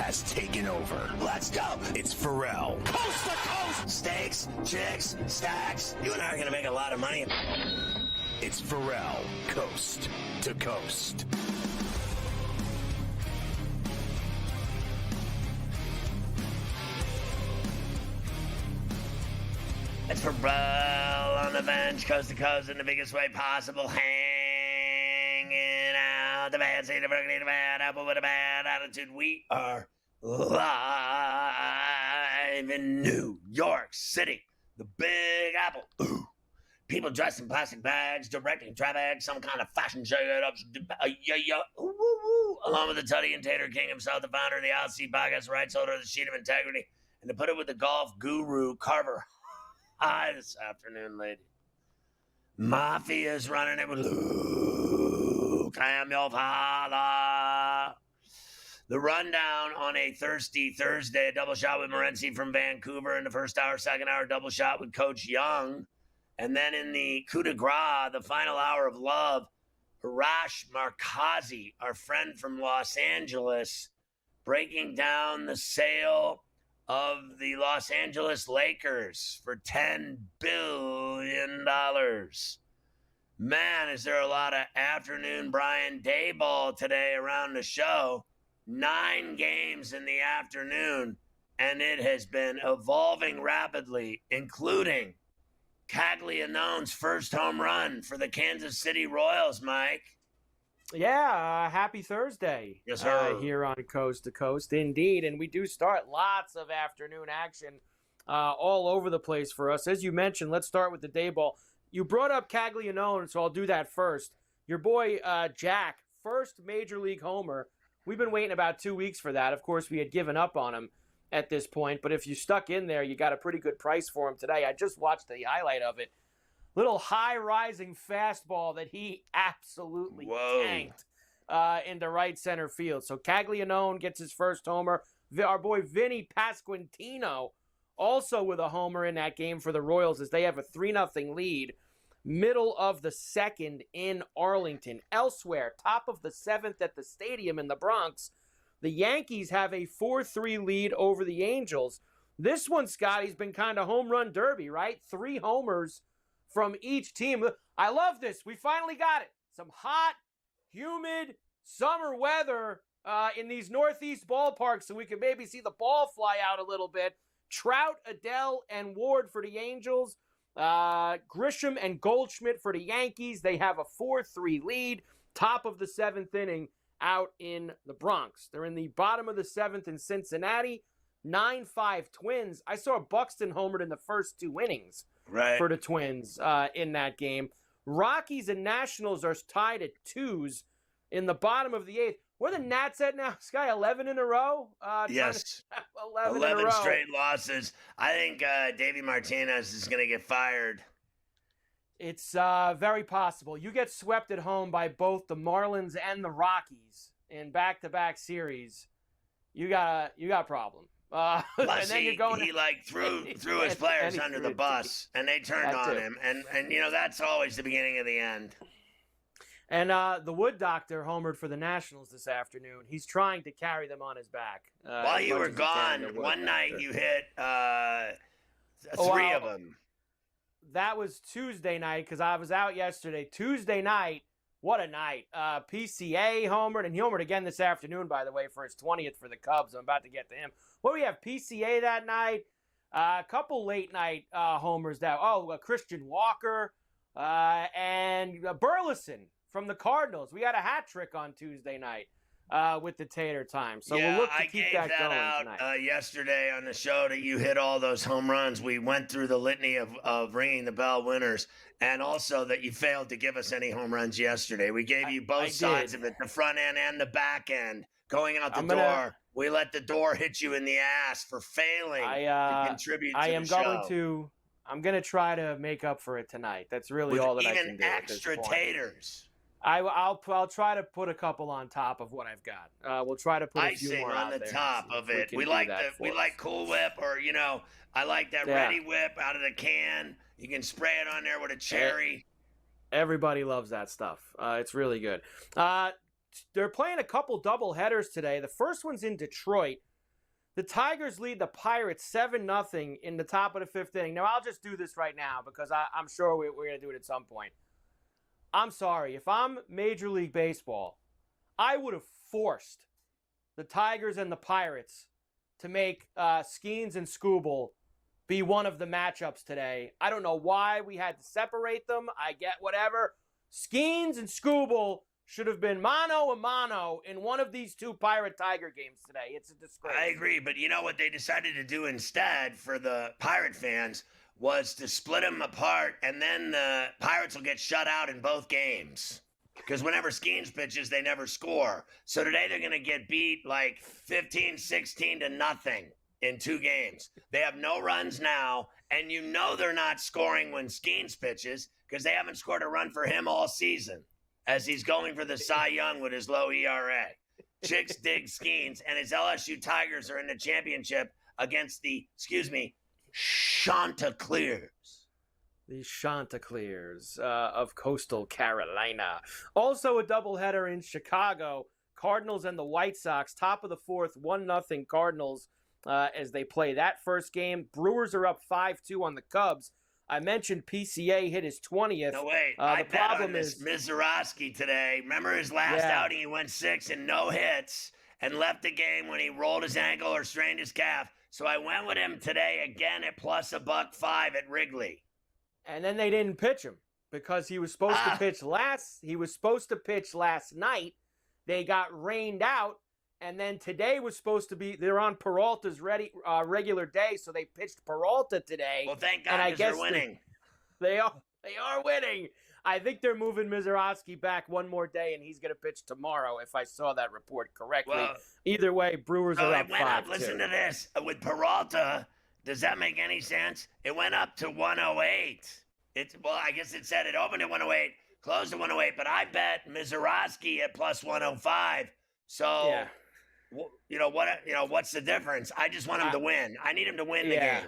has taken over. Let's go. It's Ferrall. Coast to coast. Steaks, chicks, stacks. You and I are going to make a lot of money. It's Ferrall, coast to coast. It's Ferrall on the bench, coast to coast in the biggest way possible, hanging out the bad seat of Berkeley, the bad apple with a bad attitude. We are live in New York City, the Big Apple. Ooh. People dressed in plastic bags, directing traffic, some kind of fashion show, along with the Tutty and Tater King himself, the founder of the Outseat Podcast, rights holder of the Sheet of Integrity, and to put it with the golf guru, Carver. Hi this afternoon, lady. Mafia's running it with Luke. I am your father. The rundown on a thirsty Thursday, a double shot with Morency from Vancouver in the first hour, second hour, double shot with Coach Young. And then in the coup de grace, the final hour of love, Harash Markazi, our friend from Los Angeles, breaking down the sale of the Los Angeles Lakers for $10 billion. Man, is there a lot of afternoon Brian Daboll today around the show. 9 games in the afternoon, and it has been evolving rapidly, including Caglianone's first home run for the Kansas City Royals, Mike. Yeah, happy Thursday. Yes, sir. Here on Coast to Coast, indeed. And we do start lots of afternoon action all over the place for us. As you mentioned, let's start with the day ball. You brought up Caglianone, so I'll do that first. Your boy, Jack, first Major League homer. We've been waiting about 2 weeks for that. Of course, we had given up on him at this point, but if you stuck in there, you got a pretty good price for him today. I just watched the highlight of it. Little high-rising fastball that he absolutely tanked into right center field. So Caglianone gets his first homer. Our boy Vinny Pasquantino also with a homer in that game for the Royals as they have a 3-0 lead. Middle of the second in Arlington. Elsewhere, top of the 7th at the stadium in the Bronx, the Yankees have a 4-3 lead over the Angels. This one, Scotty's been kind of home run derby, right? 3 homers from each team. I love this. We finally got it. Some hot, humid summer weather in these Northeast ballparks so we can maybe see the ball fly out a little bit. Trout, Adele, and Ward for the Angels. Grisham and Goldschmidt for the Yankees. They have a 4-3 lead. Top of the 7th inning out in the Bronx. They're in the bottom of the 7th in Cincinnati. 9-5 Twins. I saw Buxton homered in the first 2 innings for the Twins in that game. Rockies and Nationals are tied at 2s in the bottom of the 8th. Where are the Nats at now, Sky? 11 in a row? Yes. 11 in a row. Straight losses. I think Davey Martinez is going to get fired. It's very possible. You get swept at home by both the Marlins and the Rockies in back-to-back series. You got a problem. Plus, and then you're going he threw his players under the bus, and they turned on him. And that's always the beginning of the end. And the Wood Doctor homered for the Nationals this afternoon. He's trying to carry them on his back. While you were gone, one night you hit 3 of them. That was Tuesday night because I was out yesterday. Tuesday night, what a night. PCA homered, and he homered again this afternoon, by the way, for his 20th for the Cubs. I'm about to get to him. What do we have? PCA that night. A couple late night homers. Christian Walker and Burleson from the Cardinals. We had a hat trick on Tuesday night with the Tater Time. So we'll look to keep that going tonight. Yesterday on the show that you hit all those home runs. We went through the litany of ringing the bell winners, and also that you failed to give us any home runs yesterday. We gave you both sides of it, the front end and the back end. Going out the door, we let the door hit you in the ass for failing to contribute to the show. I'm going to try to make up for it tonight. That's really all that I can do. Even extra taters. I'll try to put a couple on top of what I've got. We'll try to put a few more on out the there top of it. We like Cool Whip, or I like that Ready Whip out of the can. You can spray it on there with a cherry. Everybody loves that stuff. It's really good. They're playing a couple double headers today. The first one's in Detroit. The Tigers lead the Pirates 7-0 in the top of the fifth inning. Now, I'll just do this right now because I'm sure we're going to do it at some point. I'm sorry. If I'm Major League Baseball, I would have forced the Tigers and the Pirates to make Skeens and Skubal be one of the matchups today. I don't know why we had to separate them. I get whatever. Skeens and Skubal should have been mano a mano in one of these two Pirate-Tiger games today. It's a disgrace. I agree, but you know what they decided to do instead for the Pirate fans was to split them apart, and then the Pirates will get shut out in both games. Because whenever Skeens pitches, they never score. So today they're going to get beat like 15-16 in 2 games. They have no runs now, and you know they're not scoring when Skeens pitches because they haven't scored a run for him all season as he's going for the Cy Young with his low ERA. Chicks dig Skeens, and his LSU Tigers are in the championship against the, Chanticleers. The Chanticleers of coastal Carolina. Also a doubleheader in Chicago. Cardinals and the White Sox, top of the fourth, 1-0 Cardinals as they play that first game. Brewers are up 5-2 on the Cubs. I mentioned PCA hit his 20th. No, wait. The problem is is Mizorowski today. Remember his last outing? He went 6 and no hits and left the game when he rolled his ankle or strained his calf. So I went with him today again at plus $1.05 at Wrigley. And then they didn't pitch him because he was supposed to pitch last. He was supposed to pitch last night. They got rained out, and then today was supposed to be. They're on Peralta's regular day, so they pitched Peralta today. Well, thank God because they're winning. They are winning. I think they're moving Mizorowski back one more day, and he's going to pitch tomorrow. If I saw that report correctly. Well, either way, Brewers are up 5-2. Listen to this with Peralta. Does that make any sense? It went up to 108. I guess it said it opened at 108, closed at 108, but I bet Mizorowski at plus 105. So, what's the difference? I just want him to win. I need him to win the game.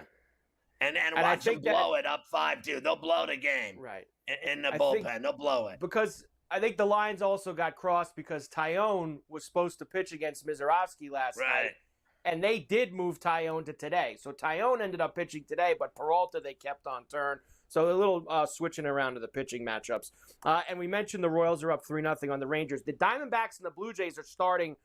And watch them blow it up 5-2. They'll blow the game. Right. In the bullpen. They'll blow it. Because I think the lines also got crossed because Tyone was supposed to pitch against Mizorowski last night. And they did move Tyone to today. So Tyone ended up pitching today, but Peralta they kept on turn. So a little switching around to the pitching matchups. And we mentioned the Royals are up 3-0 on the Rangers. The Diamondbacks and the Blue Jays are starting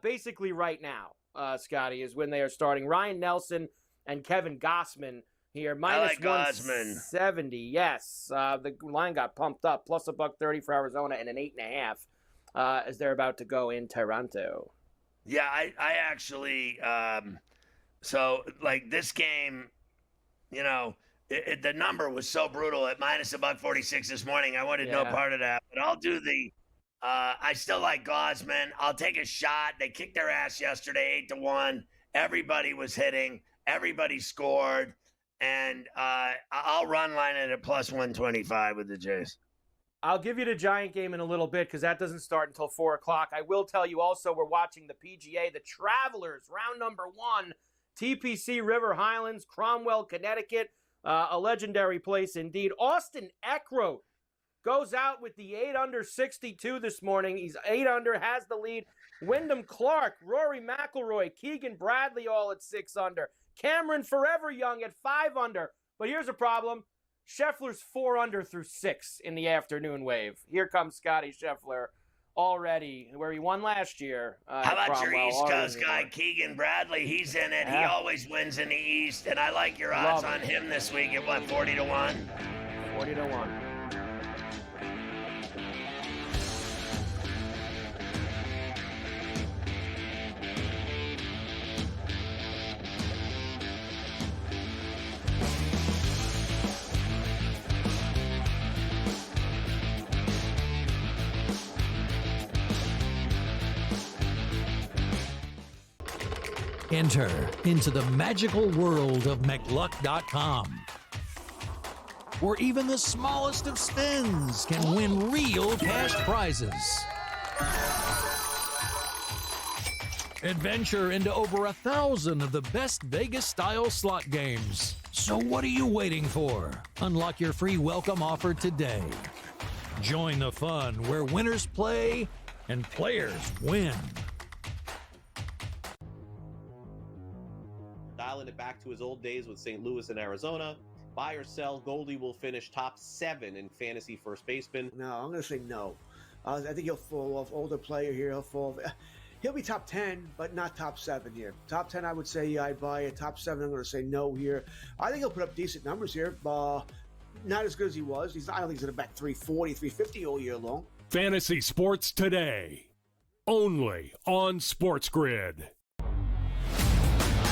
basically right now, Scotty, is when they are starting. Ryan Nelson and Kevin Gossman here. Minus 170. Yes. The line got pumped up. Plus $1.30 for Arizona and an 8.5 as they're about to go in Toronto. Yeah, I actually, this game, the number was so brutal at minus $1.46 this morning. I wanted no part of that, but I'll do I still like Gosman. I'll take a shot. They kicked their ass yesterday, 8-1. Everybody was hitting. Everybody scored. And I'll run line it at plus 125 with the Jays. I'll give you the Giant game in a little bit because that doesn't start until 4 o'clock. I will tell you also we're watching the PGA, the Travelers, round number 1, TPC River Highlands, Cromwell, Connecticut, a legendary place indeed. Austin Eckroat goes out with the 8-under 62 this morning. He's 8-under, has the lead. Wyndham Clark, Rory McIlroy, Keegan Bradley all at 6-under. Cameron Forever Young at 5-under. But here's a problem. Scheffler's 4-under through 6 in the afternoon wave. Here comes Scotty Scheffler already, where he won last year. How about your East Coast guy, Keegan Bradley? He's in it. He always wins in the East, and I like your odds on him this week at what, 40-1? 40-1. Enter into the magical world of McLuck.com, where even the smallest of spins can win real cash prizes. Adventure into over 1,000 of the best Vegas-style slot games. So what are you waiting for? Unlock your free welcome offer today. Join the fun where winners play and players win. dialing it back to his old days with St. Louis and Arizona. Buy or sell, Goldie will finish top 7 in fantasy first baseman. No, I'm going to say no. I think he'll fall off. Older player here, he'll be top 10, but not top 7 here. Top 10, I would say, yeah, I'd buy it. Top 7, I'm going to say no here. I think he'll put up decent numbers here. Not as good as he was. I don't think he's going to bat 340, 350 all year long. Fantasy Sports Today, only on SportsGrid.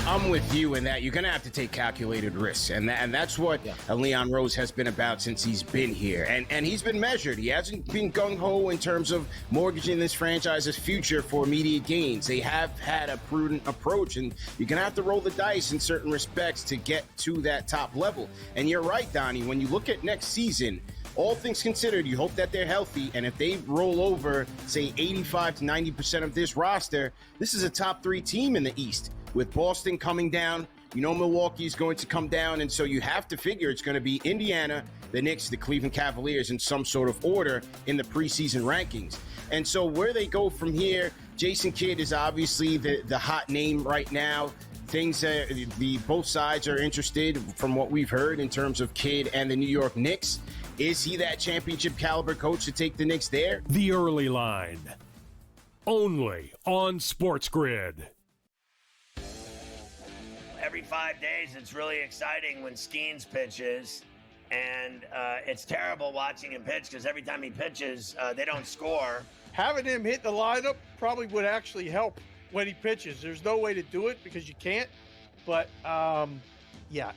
I'm with you in that you're going to have to take calculated risks. And that's what Leon Rose has been about since he's been here. And he's been measured. He hasn't been gung-ho in terms of mortgaging this franchise's future for immediate gains. They have had a prudent approach, and you're going to have to roll the dice in certain respects to get to that top level. And you're right, Donnie, when you look at next season, all things considered, you hope that they're healthy, and if they roll over, say, 85 to 90% of this roster, this is a top 3 team in the East. With Boston coming down, Milwaukee is going to come down, and so you have to figure it's going to be Indiana, the Knicks, the Cleveland Cavaliers in some sort of order in the preseason rankings. And so where they go from here, Jason Kidd is obviously the hot name right now. Both sides are interested from what we've heard in terms of Kidd and the New York Knicks. Is he that championship caliber coach to take the Knicks there? The Early Line, only on SportsGrid. Every 5 days, it's really exciting when Skeens pitches, and it's terrible watching him pitch because every time he pitches, they don't score. Having him hit the lineup probably would actually help when he pitches. There's no way to do it because you can't, but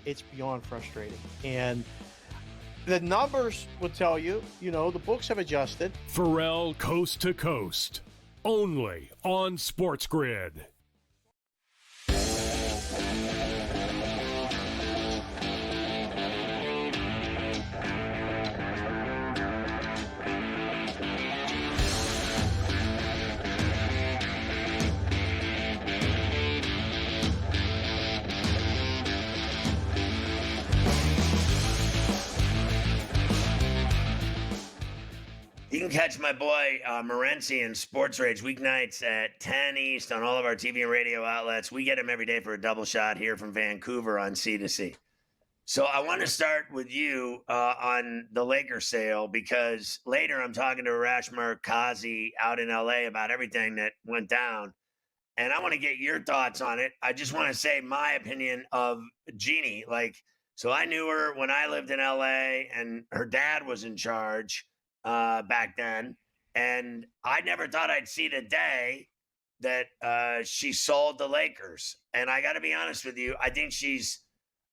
it's beyond frustrating. And the numbers will tell you, the books have adjusted. Ferrall Coast to Coast, only on SportsGrid. You can catch my boy Morency in Sports Rage weeknights at 10 East on all of our TV and radio outlets. We get him every day for a double shot here from Vancouver on C2C. So I want to start with you on the Lakers sale, because later I'm talking to Rashmar Kazi out in LA about everything that went down. And I want to get your thoughts on it. I just want to say my opinion of Jeannie. So I knew her when I lived in LA, and her dad was in charge back then. And I never thought I'd see the day that she sold the Lakers. And I got to be honest with you, I think she's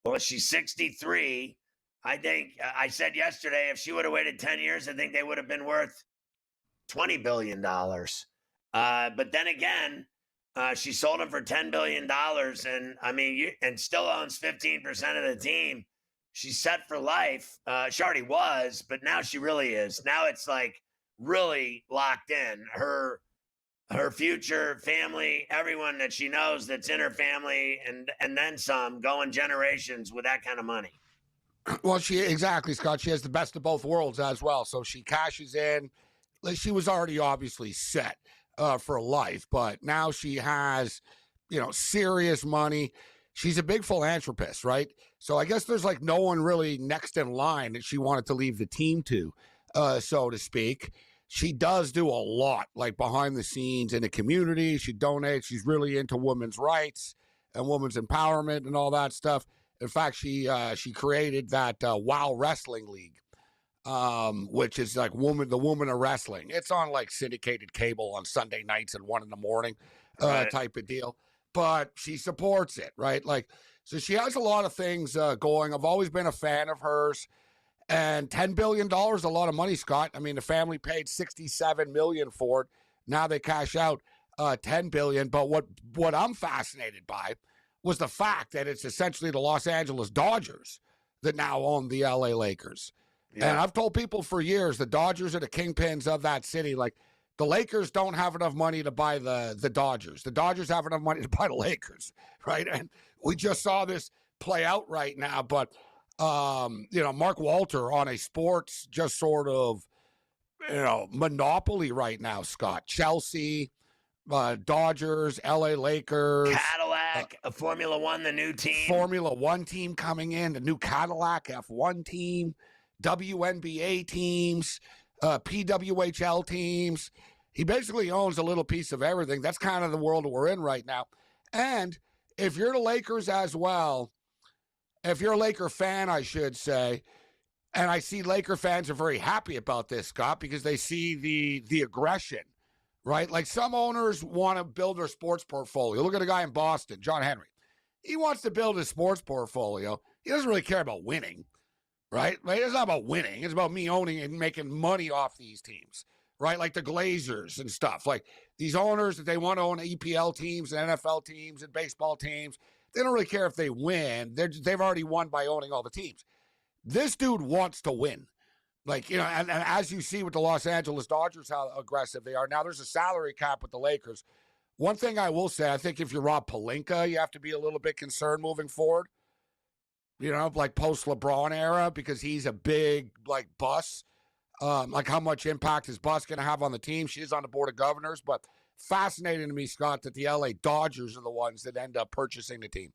63. I think I said yesterday, if she would have waited 10 years, I think they would have been worth $20 billion. But then again, she sold them for $10 billion. And and still owns 15% of the team. She's set for life. She already was, but now she really is. Now it's really locked in. Her future family, everyone that she knows that's in her family, and then some, going generations with that kind of money. Well, exactly, Scott. She has the best of both worlds as well. So she cashes in. She was already obviously set for life, but now she has, serious money. She's a big philanthropist, right? So I guess there's no one really next in line that she wanted to leave the team to, so to speak. She does do a lot, behind the scenes in the community. She donates. She's really into women's rights and women's empowerment and all that stuff. In fact, she created that WOW Wrestling League, which is the woman of wrestling. It's on syndicated cable on Sunday nights at 1 a.m, Right. type of deal. But she supports it, right? So she has a lot of things going. I've always been a fan of hers. And $10 billion is a lot of money, Scott. The family paid $67 million for it. Now they cash out $10 billion. But what I'm fascinated by was the fact that it's essentially the Los Angeles Dodgers that now own the LA Lakers. Yeah. And I've told people for years the Dodgers are the kingpins of that city. The Lakers don't have enough money to buy the Dodgers. The Dodgers have enough money to buy the Lakers, right? And we just saw this play out right now. But, Mark Walter on a sports just sort of, monopoly right now, Scott. Chelsea, Dodgers, LA Lakers. Cadillac. Cadillac, Formula One, the new team. Formula One team coming in, the new Cadillac F1 team, WNBA teams, PWHL teams. He basically owns a little piece of everything. That's kind of the world we're in right now. And if you're the Lakers as well, if you're a Laker fan, I should say, and I see Laker fans are very happy about this, Scott, because they see the aggression, right? Like some owners want to build their sports portfolio. Look at a guy in Boston, John Henry. He wants to build his sports portfolio. He doesn't really care about winning, right? Like, it's not about winning. It's about me owning and making money off these teams, right? Like the Glazers and stuff. Like these owners that they want to own EPL teams and NFL teams and baseball teams, they don't really care if they win. They've already won by owning all the teams. This dude wants to win. Like, and as you see with the Los Angeles Dodgers, how aggressive they are. Now, there's a salary cap with the Lakers. One thing I will say, I think if you're Rob Pelinka, you have to be a little bit concerned moving forward. Like post-LeBron era, because he's a big, bus. Like how much impact is Bus going to have on the team? She is on the board of governors, but fascinating to me, Scott, that the LA Dodgers are the ones that end up purchasing the team.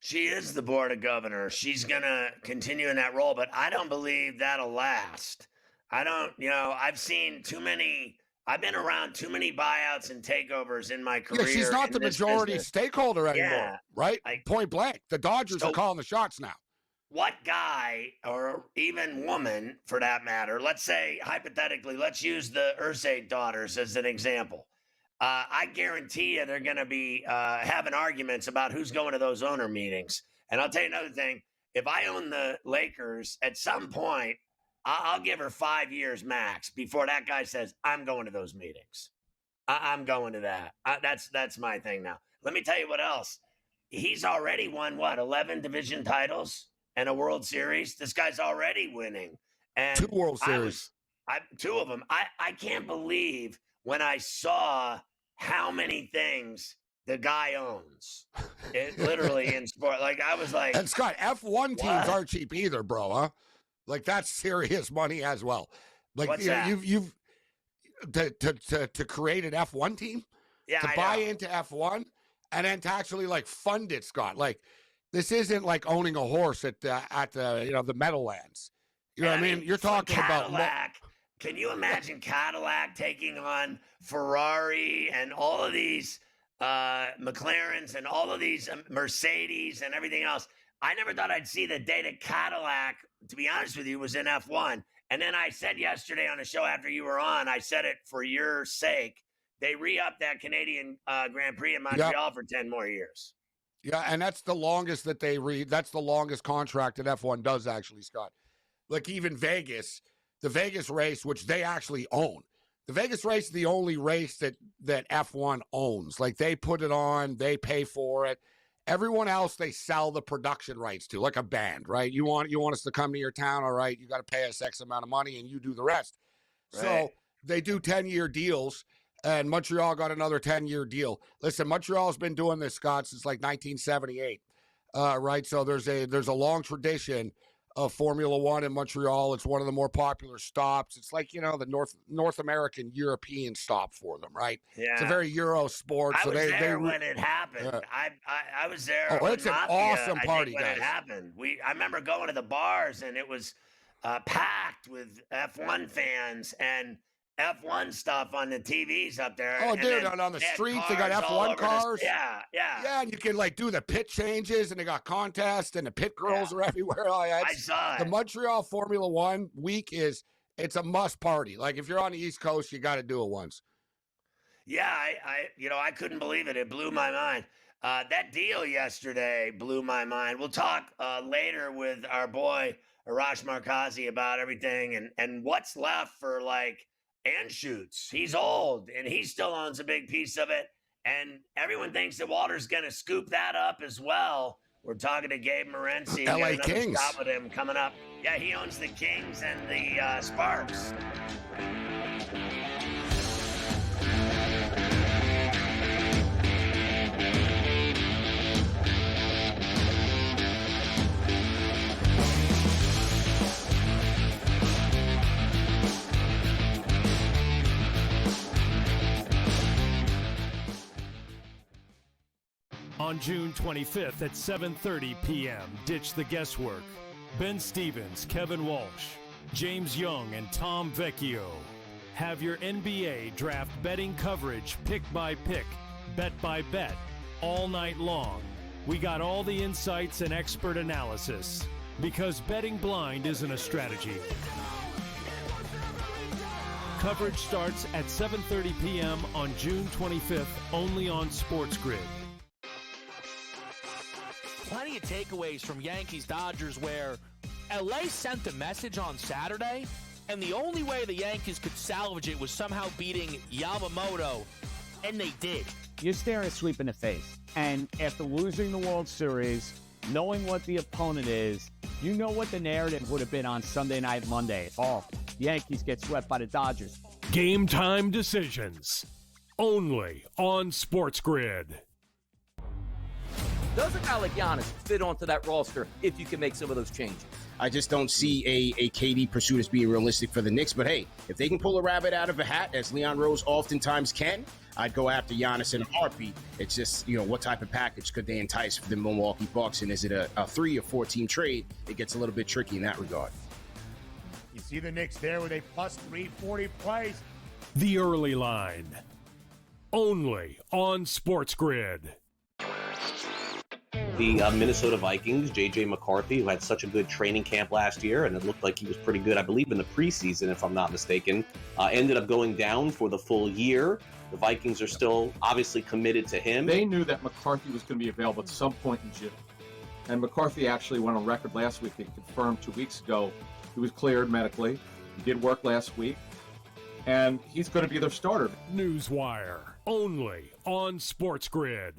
She is the board of governors. She's going to continue in that role, but I don't believe that'll last. I've seen I've been around too many buyouts and takeovers in my career. Yeah, she's not the majority stakeholder anymore, right? Point blank. The Dodgers are calling the shots now. What guy, or even woman for that matter, let's say hypothetically, let's use the Ursay daughters as an example. I guarantee you they're going to be having arguments about who's going to those owner meetings. And I'll tell you another thing. If I own the Lakers, at some point, I'll give her 5 years max before that guy says, I'm going to those meetings. I'm going to that. That's my thing now. Let me tell you what else. He's already won, 11 division titles and a World Series? This guy's already winning. And 2 World Series. 2 of them. I can't believe when I saw how many things the guy owns. It literally in sport. Like I was like, and Scott, F1 teams aren't cheap either, bro, huh? Like that's serious money as well. Like what's that? you've to create an F1 team, to buy into F1 and then to actually fund it, Scott. Like this isn't like owning a horse at the Meadowlands. You know what I mean? You're talking Cadillac. Can you imagine Cadillac taking on Ferrari and all of these McLarens and all of these Mercedes and everything else? I never thought I'd see the day that Cadillac, to be honest with you, was in F1. And then I said yesterday on the show after you were on, I said it for your sake, they re-upped that Canadian Grand Prix in Montreal for 10 more years. Yeah, and that's the longest that that's the longest contract that F1 does, actually, Scott. Like even Vegas, the Vegas race, which they actually own. The Vegas race is the only race that F1 owns. Like they put it on, they pay for it. Everyone else, they sell the production rights to, like a band, right? You want us to come to your town, all right, you got to pay us X amount of money and you do the rest. Right. So they do 10-year deals, and Montreal got another 10-year deal. Listen, Montreal's been doing this, Scott, since 1978, right? So there's a long tradition of Formula One in Montreal. It's one of the more popular stops. It's like, the North American European stop for them, right? Yeah. It's a very Euro sport. I was there when it happened. I was there. Oh, it's an awesome party, when guys. It happened. I remember going to the bars and it was packed with F1 fans and F1 stuff on the TVs up there. Oh, dude, on the streets, they got F1 cars. Yeah. Yeah, and you can do the pit changes, and they got contests, and the pit girls are everywhere. I saw it. The Montreal Formula One week it's a must party. Like if you're on the East Coast, you got to do it once. Yeah, I couldn't believe it. It blew my mind. That deal yesterday blew my mind. We'll talk later with our boy Arash Markazi about everything and what's left for Anschutz. He's old and he still owns a big piece of it. And everyone thinks that Walter's going to scoop that up as well. We're talking to Gabe Morency. LA Kings. Stop with him coming up. Yeah, he owns the Kings and the Sparks. On June 25th at 7:30 p.m., ditch the guesswork. Ben Stevens, Kevin Walsh, James Young, and Tom Vecchio have your NBA draft betting coverage pick by pick, bet by bet, all night long. We got all the insights and expert analysis, because betting blind isn't a strategy. Coverage starts at 7:30 p.m. on June 25th, only on SportsGrid. Plenty of takeaways from Yankees-Dodgers where LA sent the message on Saturday, and the only way the Yankees could salvage it was somehow beating Yamamoto, and they did. You're staring a sweep in the face. And after losing the World Series, knowing what the opponent is, you know what the narrative would have been on Sunday Night Monday. Oh, the Yankees get swept by the Dodgers. Game time decisions. Only on SportsGrid. Does a guy like Giannis fit onto that roster if you can make some of those changes? I just don't see a KD pursuit as being realistic for the Knicks. But hey, if they can pull a rabbit out of a hat, as Leon Rose oftentimes can, I'd go after Giannis in a heartbeat. It's just, what type of package could they entice for the Milwaukee Bucks? And is it a 3 or 4 team trade? It gets a little bit tricky in that regard. You see the Knicks there with a plus 340 price. The early line. Only on SportsGrid. The Minnesota Vikings, J.J. McCarthy, who had such a good training camp last year, and it looked like he was pretty good, I believe, in the preseason, if I'm not mistaken, ended up going down for the full year. The Vikings are still obviously committed to him. They knew that McCarthy was going to be available at some point in June. And McCarthy actually went on record last week and confirmed 2 weeks ago he was cleared medically. He did work last week. And he's going to be their starter. Newswire. Only on SportsGrid.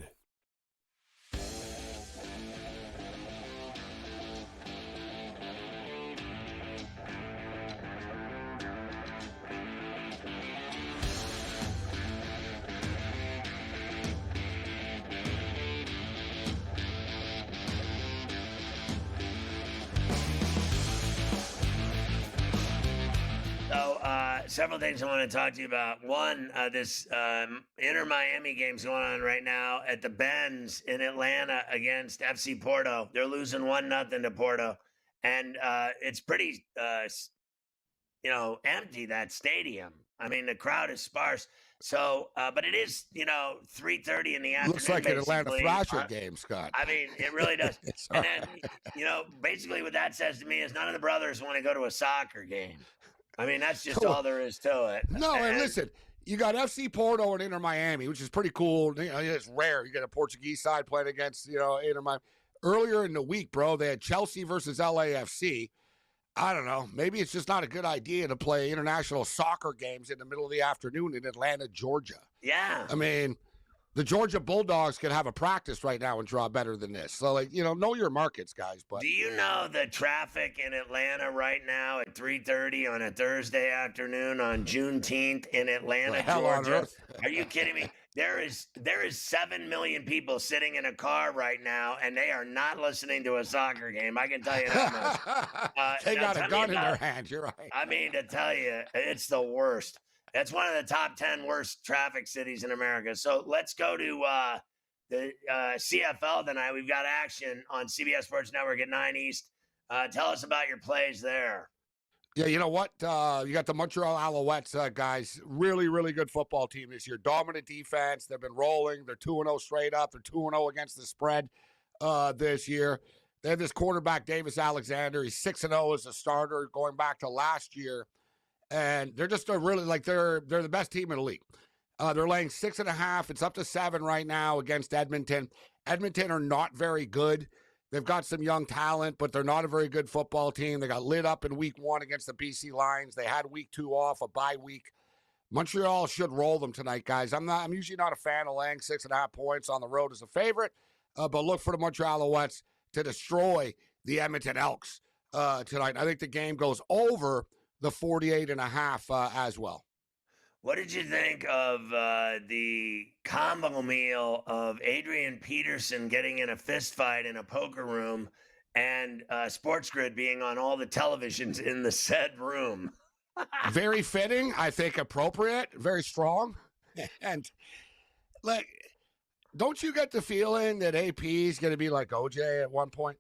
Several things I want to talk to you about. One, this Inter-Miami game's going on right now at the Benz in Atlanta against FC Porto. They're losing 1-0 to Porto. And it's pretty, empty, that stadium. I mean, the crowd is sparse. So, but it is, 3:30 in the afternoon. Looks like an Atlanta Thrasher game, Scott. I mean, it really does. And then, basically what that says to me is none of the brothers want to go to a soccer game. I mean, that's just all there is to it. No, and listen, you got FC Porto and Inter Miami, which is pretty cool. It's rare. You get a Portuguese side playing against, Inter Miami. Earlier in the week, bro, they had Chelsea versus LAFC. I don't know. Maybe it's just not a good idea to play international soccer games in the middle of the afternoon in Atlanta, Georgia. Yeah. I mean, the Georgia Bulldogs could have a practice right now and draw better than this. So, know your markets, guys. But do you know the traffic in Atlanta right now at 3:30 on a Thursday afternoon on Juneteenth in Atlanta, Georgia? Are you kidding me? There is 7 million people sitting in a car right now, and they are not listening to a soccer game. I can tell you that much. They got a gun in their hand. You're right. I mean, to tell you, it's the worst. That's one of the top 10 worst traffic cities in America. So let's go to the CFL tonight. We've got action on CBS Sports Network at 9 East. Tell us about your plays there. Yeah, you know what? You got the Montreal Alouettes, guys. Really, really good football team this year. Dominant defense. They've been rolling. They're 2-0 straight up. They're 2-0 against the spread this year. They have this quarterback, Davis Alexander. He's 6-0 as a starter going back to last year. And they're just really they're the best team in the league. They're laying 6.5. It's up to 7 right now against Edmonton. Edmonton are not very good. They've got some young talent, but they're not a very good football team. They got lit up in week 1 against the BC Lions. They had week 2 off, a bye week. Montreal should roll them tonight, guys. I'm usually not a fan of laying 6.5 points on the road as a favorite, but look for the Montreal Alouettes to destroy the Edmonton Elks tonight. I think the game goes over the 48.5 as well. What did you think of the combo meal of Adrian Peterson getting in a fist fight in a poker room and SportsGrid being on all the televisions in the said room? Very fitting, I think appropriate, very strong. And don't you get the feeling that AP is going to be like OJ at one point?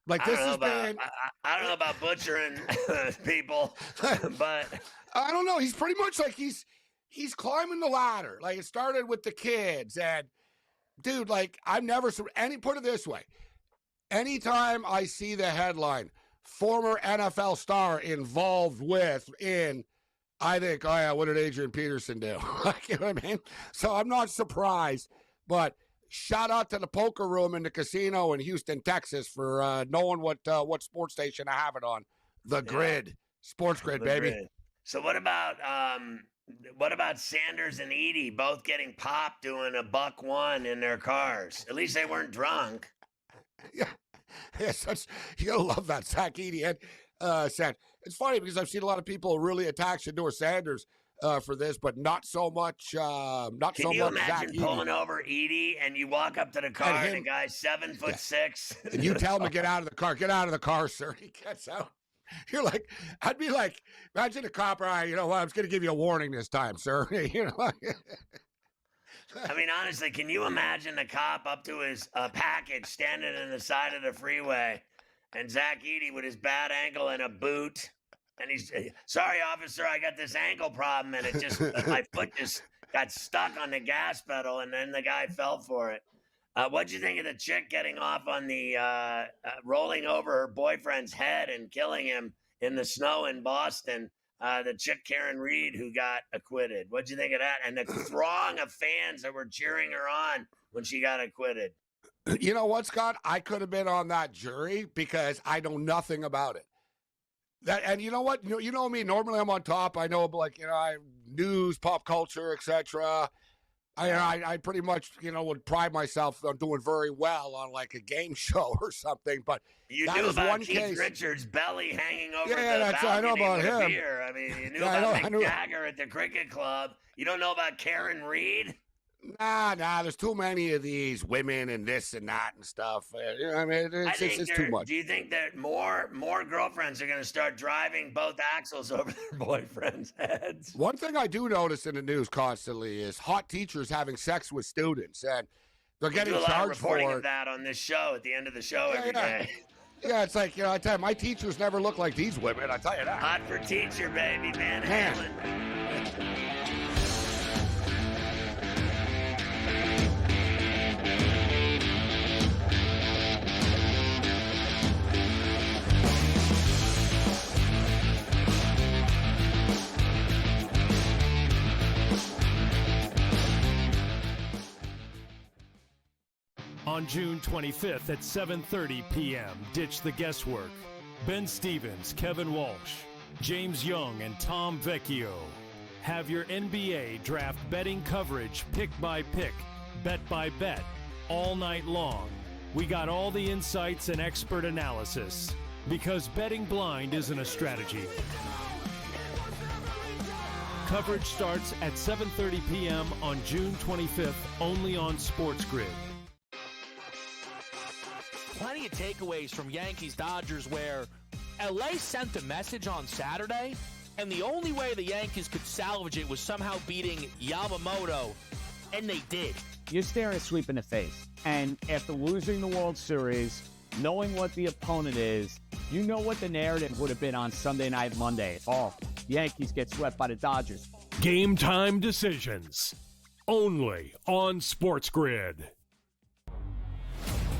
Like this has been. I don't know about butchering people, but I don't know. He's pretty much like he's climbing the ladder. Like it started with the kids, and dude, like I've never put it this way. Anytime I see the headline, former NFL star involved in, I think, oh yeah, what did Adrian Peterson do? Like, you know what I mean? So I'm not surprised, but shout out to the poker room in the casino in Houston, Texas for knowing what sports station I have it on. The Grid. SportsGrid, baby. Grid. So what about Sanders and Edie both getting popped doing a $1 in their cars? At least they weren't drunk. Yeah. You gotta love that. Zach Edie said. It's funny because I've seen a lot of people really attack Shedeur Sanders for this, but not so much. Can you imagine pulling over Edie and you walk up to the car and the guy's 7'6", and you tell him to get out of the car. Get out of the car, sir. He gets out. You're like, I'd be like, imagine a cop. You know what? I'm just gonna give you a warning this time, sir. You know. I mean, honestly, can you imagine the cop up to his package standing in the side of the freeway and Zach Edey with his bad ankle and a boot? And he's, sorry, officer, I got this ankle problem. And it just, my foot just got stuck on the gas pedal. And then the guy fell for it. What'd you think of the chick getting off on the, rolling over her boyfriend's head and killing him in the snow in Boston? The chick Karen Reed who got acquitted. What'd you think of that? And the throng of fans that were cheering her on when she got acquitted. You know what, Scott? I could have been on that jury because I know nothing about it. And you know what? You know me. Normally I'm on top. I know, like, news, pop culture, etc. I pretty much, would pride myself on doing very well on like a game show or something. But you knew about Keith Richards' belly hanging over the balcony I know about him. Beer. I mean, you knew about Mick Jagger at the cricket club. You don't know about Karen Reed? Nah. There's too many of these women and this and that and stuff. I mean, it's too much. Do you think that more girlfriends are going to start driving both axles over their boyfriends' heads? One thing I do notice in the news constantly is hot teachers having sex with students, and they're getting charged for it. Do a lot of reporting of that on this show at the end of the show every day. Yeah, it's like, I tell you, my teachers never look like these women. I tell you that. Hot for teacher, baby, Van Halen. On June 25th at 7:30 p.m., ditch the guesswork. Ben Stevens, Kevin Walsh, James Young, and Tom Vecchio have your NBA draft betting coverage pick by pick, bet by bet, all night long. We got all the insights and expert analysis because betting blind isn't a strategy. Coverage starts at 7:30 p.m. on June 25th, only on SportsGrid. Plenty of takeaways from Yankees-Dodgers where LA sent a message on Saturday, and the only way the Yankees could salvage it was somehow beating Yamamoto, and they did. You're staring a sweep in the face, and after losing the World Series, knowing what the opponent is, you know what the narrative would have been on Sunday Night Monday. Oh, the Yankees get swept by the Dodgers. Game time decisions, only on SportsGrid.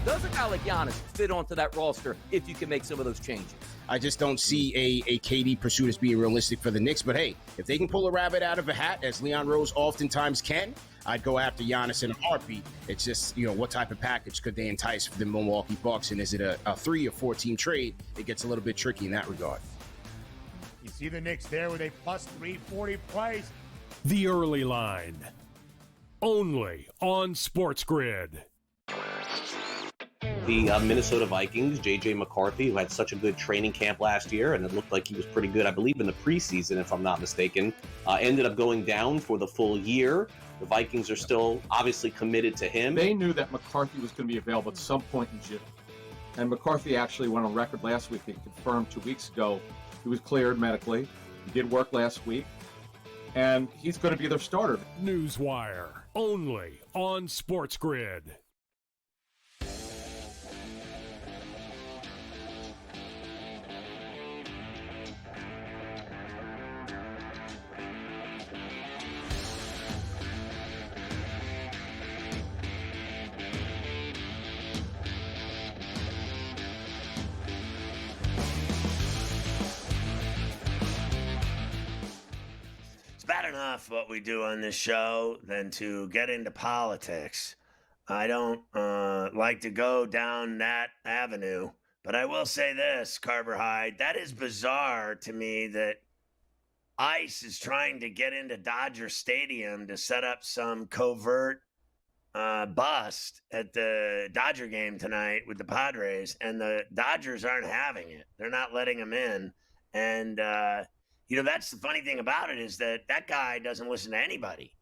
Does a guy like Giannis fit onto that roster if you can make some of those changes? I just don't see a KD pursuit as being realistic for the Knicks. But hey, if they can pull a rabbit out of a hat, as Leon Rose oftentimes can, I'd go after Giannis in a heartbeat. It's just, what type of package could they entice for the Milwaukee Bucks? And is it a 3 or 4 team trade? It gets a little bit tricky in that regard. You see the Knicks there with a plus 340 price. The early line, only on SportsGrid. The Minnesota Vikings, J.J. McCarthy, who had such a good training camp last year, and it looked like he was pretty good, I believe, in the preseason, if I'm not mistaken, ended up going down for the full year. The Vikings are still obviously committed to him. They knew that McCarthy was going to be available at some point in June. And McCarthy actually went on record last week and confirmed 2 weeks ago he was cleared medically. He did work last week. And he's going to be their starter. Newswire. only on SportsGrid. Bad enough what we do on this show than to get into politics. I don't like to go down that avenue, but I will say this, Carver Hyde, that is bizarre to me that ICE is trying to get into Dodger Stadium to set up some covert bust at the Dodger game tonight with the Padres, and the Dodgers aren't having it. They're not letting them in, and that's the funny thing about it is that guy doesn't listen to anybody,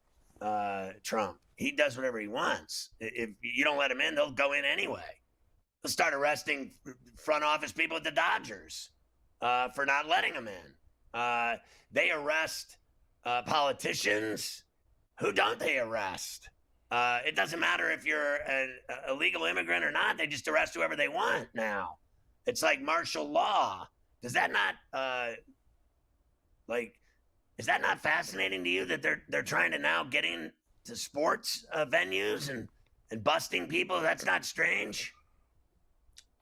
Trump. He does whatever he wants. If you don't let him in, they'll go in anyway. They'll start arresting front office people at the Dodgers for not letting them in. They arrest politicians. Who don't they arrest? It doesn't matter if you're an illegal immigrant or not. They just arrest whoever they want now. It's like martial law. Does that not... is that not fascinating to you that they're trying to now get into sports venues and busting people? That's not strange.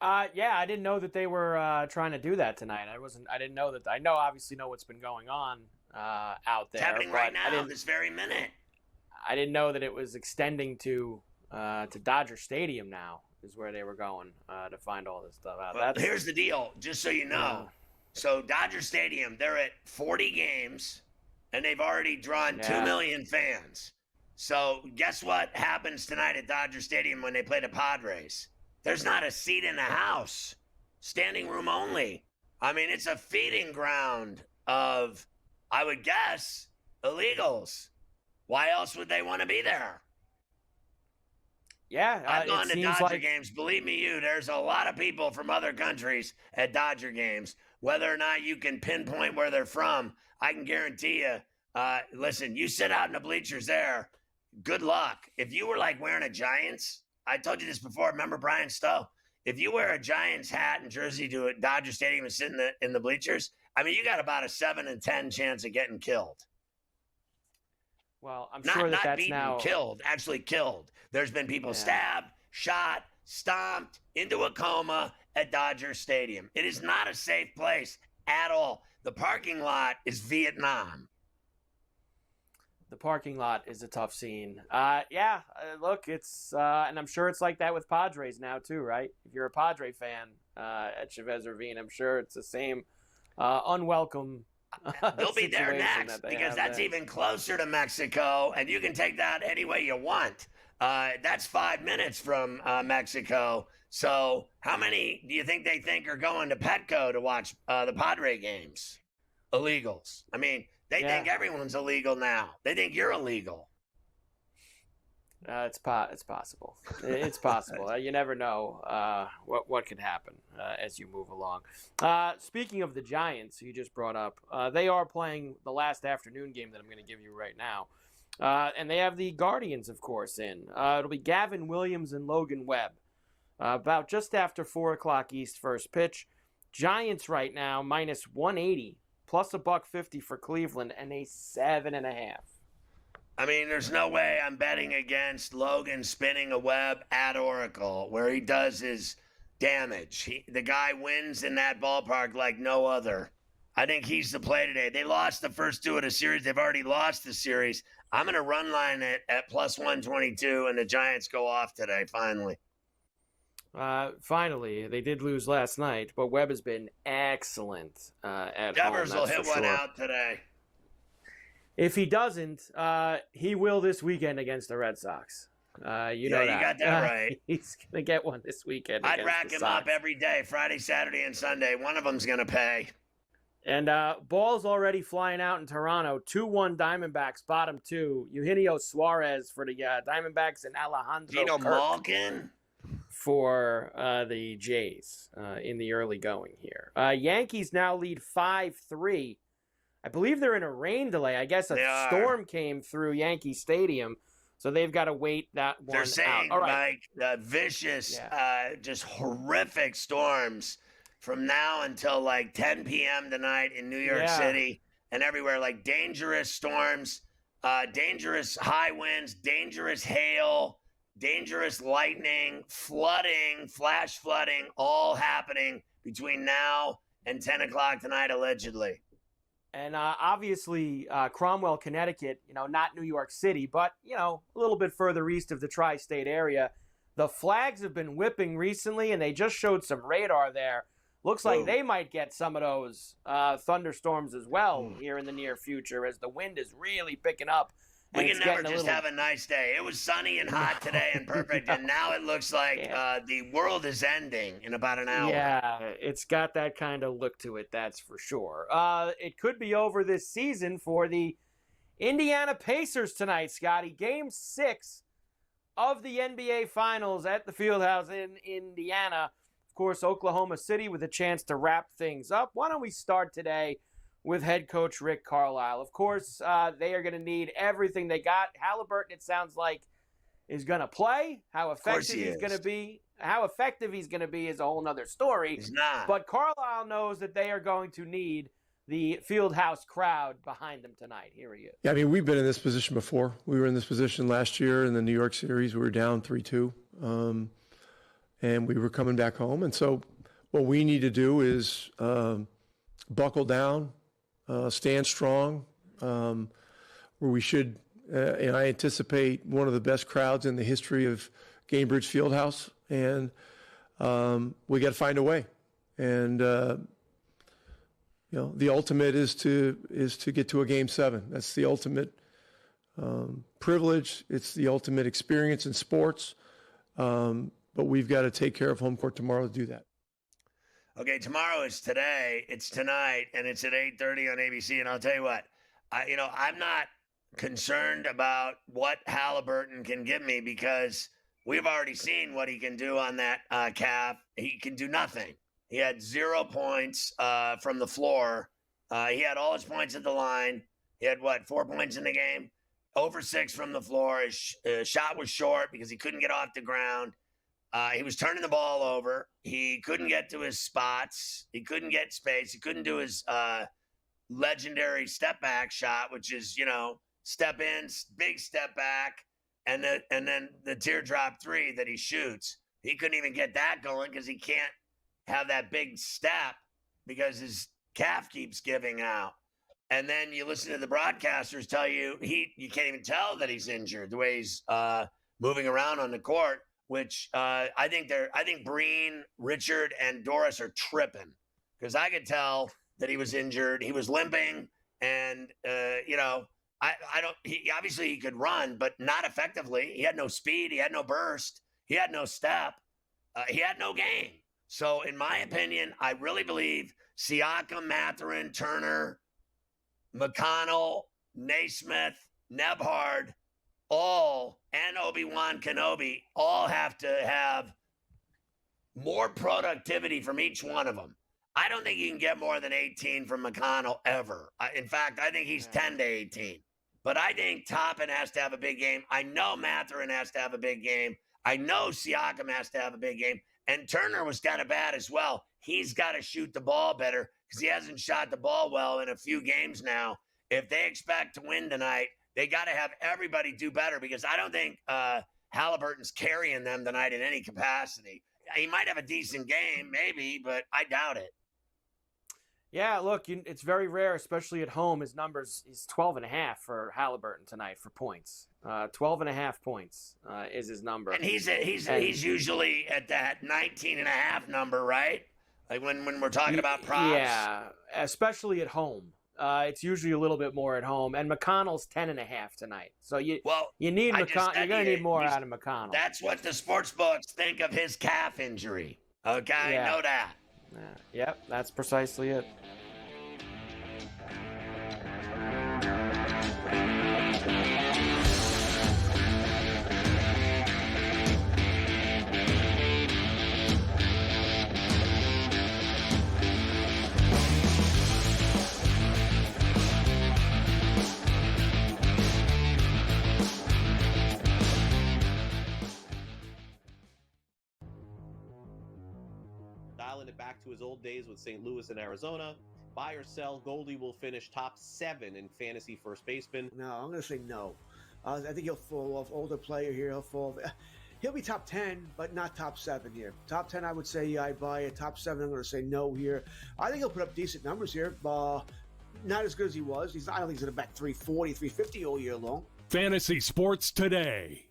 Yeah, I didn't know that they were trying to do that tonight. I didn't know that. I obviously know what's been going on out there. It's happening right now, this very minute. I didn't know that it was extending to Dodger Stadium now is where they were going to find all this stuff out. Well, here's the deal, just so you know. So Dodger Stadium, they're at 40 games, and they've already drawn 2 million fans. So guess what happens tonight at Dodger Stadium when they play the Padres? There's not a seat in the house. Standing room only. I mean, it's a feeding ground of, I would guess, illegals. Why else would they want to be there? Yeah, I've gone to Dodger games. Believe me, there's a lot of people from other countries at Dodger games. Whether or not you can pinpoint where they're from, I can guarantee you, listen, you sit out in the bleachers there, good luck. If you were like wearing a Giants, I told you this before, remember Brian Stowe? If you wear a Giants hat and jersey to a Dodger Stadium and sit in the bleachers, I mean, you got about a 7 in 10 chance of getting killed. Well, I'm sure that's not beaten, now killed, actually killed. There's been people stabbed, shot, stomped into a coma at Dodger Stadium. It is not a safe place at all. The parking lot is Vietnam. The parking lot is a tough scene. Look, it's and I'm sure it's like that with Padres now too, right? If you're a Padre fan at Chavez Ravine, I'm sure it's the same unwelcome. They'll be there next because that's even closer to Mexico, and you can take that any way you want. That's 5 minutes from Mexico. So how many do you think they think are going to Petco to watch the Padre games? Illegals. I mean, they think everyone's illegal now. They think you're illegal. It's possible. It's possible. You never know what could happen as you move along. Speaking of the Giants, who you just brought up, they are playing the last afternoon game that I'm going to give you right now. And they have the Guardians, of course, in. It'll be Gavin Williams and Logan Webb. About just after 4 o'clock East first pitch. Giants right now minus 180, plus $1.50 for Cleveland, and a 7.5. I mean, there's no way I'm betting against Logan spinning a web at Oracle where he does his damage. The guy wins in that ballpark like no other. I think he's the play today. They lost the first two of the series. They've already lost the series. I'm going to run line it at plus 122, and the Giants go off today, finally. Finally, they did lose last night, but Webb has been excellent at Devers home. will hit one out today. If he doesn't, he will this weekend against the Red Sox. You know you that. got that right. He's going to get one this weekend. I'd rack him up every day, Friday, Saturday, and Sunday. One of them's going to pay. And ball's already flying out in Toronto. 2-1 Diamondbacks, bottom two. Eugenio Suarez for the Diamondbacks and Alejandro Malkin for the Jays in the early going here. Yankees now lead 5-3. I believe they're in a rain delay. I guess a storm came through Yankee Stadium. So they've got to wait that one They're saying, out. All right. Mike, vicious, just horrific storms from now until like 10 p.m. tonight in New York City and everywhere. Like dangerous storms, dangerous high winds, dangerous hail, dangerous lightning, flooding, flash flooding, all happening between now and 10 o'clock tonight, allegedly. And obviously, Cromwell, Connecticut, not New York City, but, a little bit further east of the tri-state area. The flags have been whipping recently, and they just showed some radar there. Looks like they might get some of those thunderstorms as well here in the near future as the wind is really picking up. We can never just have a nice day. It was sunny and hot today and perfect, and now it looks like the world is ending in about an hour. Yeah, it's got that kind of look to it, that's for sure. It could be over this season for the Indiana Pacers tonight, Scotty. Game 6 of the NBA Finals at the Fieldhouse in Indiana. Of course, Oklahoma City with a chance to wrap things up. Why don't we start today with head coach Rick Carlisle? Of course, they are going to need everything they got. Halliburton, it sounds like, is going to play. How effective he's going to be. How effective he's going to be is a whole other story. He's not. But Carlisle knows that they are going to need the Fieldhouse crowd behind them tonight. Here he is. Yeah, I mean, we've been in this position before. We were in this position last year in the New York series. We were down 3-2, and we were coming back home. And so what we need to do is buckle down, stand strong, where we should, and I anticipate one of the best crowds in the history of Gainbridge Fieldhouse, and we got to find a way. And the ultimate is to get to a Game 7. That's the ultimate privilege. It's the ultimate experience in sports. But we've got to take care of home court tomorrow to do that. Okay, tomorrow is today, it's tonight, and it's at 8:30 on ABC. And I'll tell you what, I'm not concerned about what Halliburton can give me because we've already seen what he can do on that calf. He can do nothing. He had 0 points from the floor. He had all his points at the line. He had, 4 points in the game? Over 6 from the floor. His shot was short because he couldn't get off the ground. He was turning the ball over. He couldn't get to his spots. He couldn't get space. He couldn't do his legendary step back shot, which is, step in, big step back, and then the teardrop three that he shoots. He couldn't even get that going because he can't have that big step because his calf keeps giving out. And then you listen to the broadcasters tell you you can't even tell that he's injured the way he's moving around on the court. Which I think Breen, Richard, and Doris are tripping because I could tell that he was injured. He was limping, and obviously he could run, but not effectively. He had no speed. He had no burst. He had no step. He had no game. So, in my opinion, I really believe Siakam, Mathurin, Turner, McConnell, Naismith, Nebhard, and Obi-Wan Kenobi all have to have more productivity from each one of them. I don't think you can get more than 18 from McConnell ever. In fact, I think he's 10 to 18. But I think Toppin has to have a big game. I know Mathurin has to have a big game. I know Siakam has to have a big game. And Turner was kind of bad as well. He's got to shoot the ball better because he hasn't shot the ball well in a few games now. If they expect to win tonight, they got to have everybody do better because I don't think Halliburton's carrying them tonight in any capacity. He might have a decent game, maybe, but I doubt it. Yeah, look, it's very rare, especially at home. His numbers is 12.5 for Halliburton tonight for points. 12.5 points is his number. And he's usually at that 19.5 number, right? Like when we're talking about props. Yeah, especially at home. It's usually a little bit more at home. And McConnell's 10.5 tonight. So you need McConnell. You're going to need more out of McConnell. That's what the sports books think of his calf injury. Okay, yeah. I know that. Yep, that's precisely it. dialing it back to his old days with St. Louis and Arizona. Buy or sell, Goldie will finish top 7 in fantasy first baseman. No, I'm going to say no. I think he'll fall off. Older player here. He'll be top 10, but not top 7 here. Top 10, I would say I buy it. Top 7, I'm going to say no here. I think he'll put up decent numbers here. Not as good as he was. I don't think he's going to bat 340, 350 all year long. Fantasy Sports Today,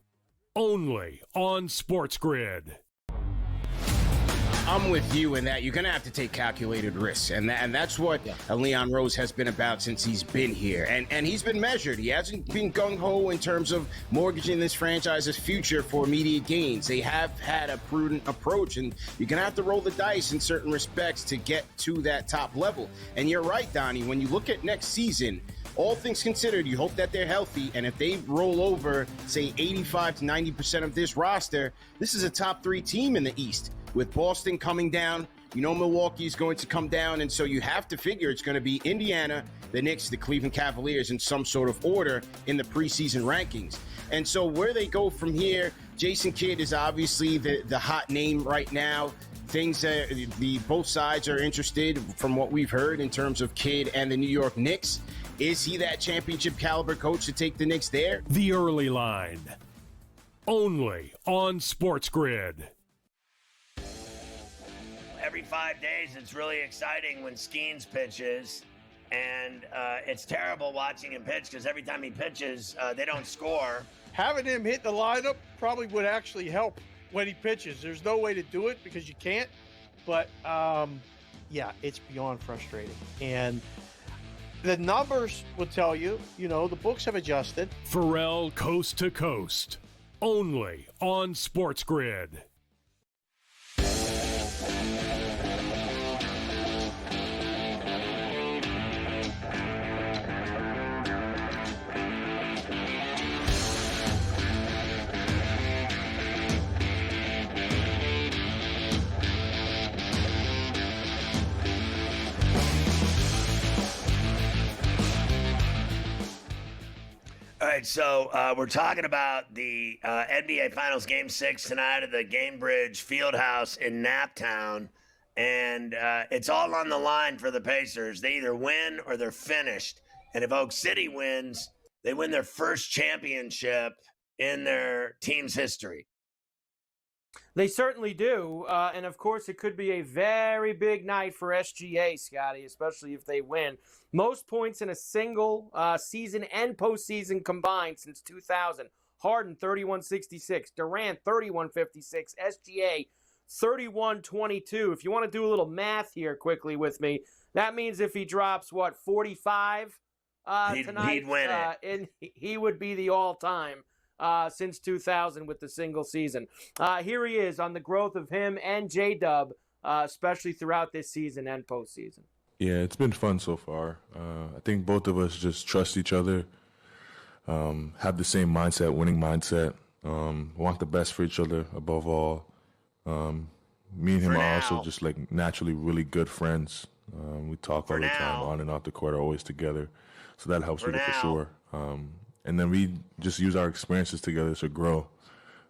only on SportsGrid. I'm with you in that you're going to have to take calculated risks. And that's what Leon Rose has been about since he's been here. And he's been measured. He hasn't been gung-ho in terms of mortgaging this franchise's future for immediate gains. They have had a prudent approach, and you're going to have to roll the dice in certain respects to get to that top level. And you're right, Donnie, when you look at next season, all things considered, you hope that they're healthy, and if they roll over, say, 85 to 90% of this roster, this is a top 3 team in the East. With Boston coming down, Milwaukee's going to come down, and so you have to figure it's going to be Indiana, the Knicks, the Cleveland Cavaliers in some sort of order in the preseason rankings. And so where they go from here, Jason Kidd is obviously the hot name right now. Both sides are interested from what we've heard in terms of Kidd and the New York Knicks. Is he that championship caliber coach to take the Knicks there? The Early Line, only on SportsGrid. Every 5 days, it's really exciting when Skeens pitches, and it's terrible watching him pitch because every time he pitches, they don't score. Having him hit the lineup probably would actually help when he pitches. There's no way to do it because you can't, but yeah, it's beyond frustrating. And the numbers will tell you, the books have adjusted. Ferrall Coast to Coast, only on SportsGrid. All right, so we're talking about the NBA Finals Game 6 tonight at the Gainbridge Fieldhouse in Naptown, and it's all on the line for the Pacers. They either win or they're finished, and if Oak City wins, they win their first championship in their team's history. They certainly do, and of course it could be a very big night for SGA, Scotty, especially if they win. Most points in a single season and postseason combined since 2000. Harden, 31.66. Durant, 31.56. SGA, 31.22. If you want to do a little math here quickly with me, that means if he drops, 45 tonight? He'd win it. And he would be the all-time since 2000 with the single season. Here he is on the growth of him and J-Dub, especially throughout this season and postseason. Yeah, it's been fun so far. I think both of us just trust each other, have the same mindset, winning mindset, want the best for each other above all. Me and him are also just like naturally really good friends. We talk all the time on and off the court, are always together. So that helps me for sure. And then we just use our experiences together to grow.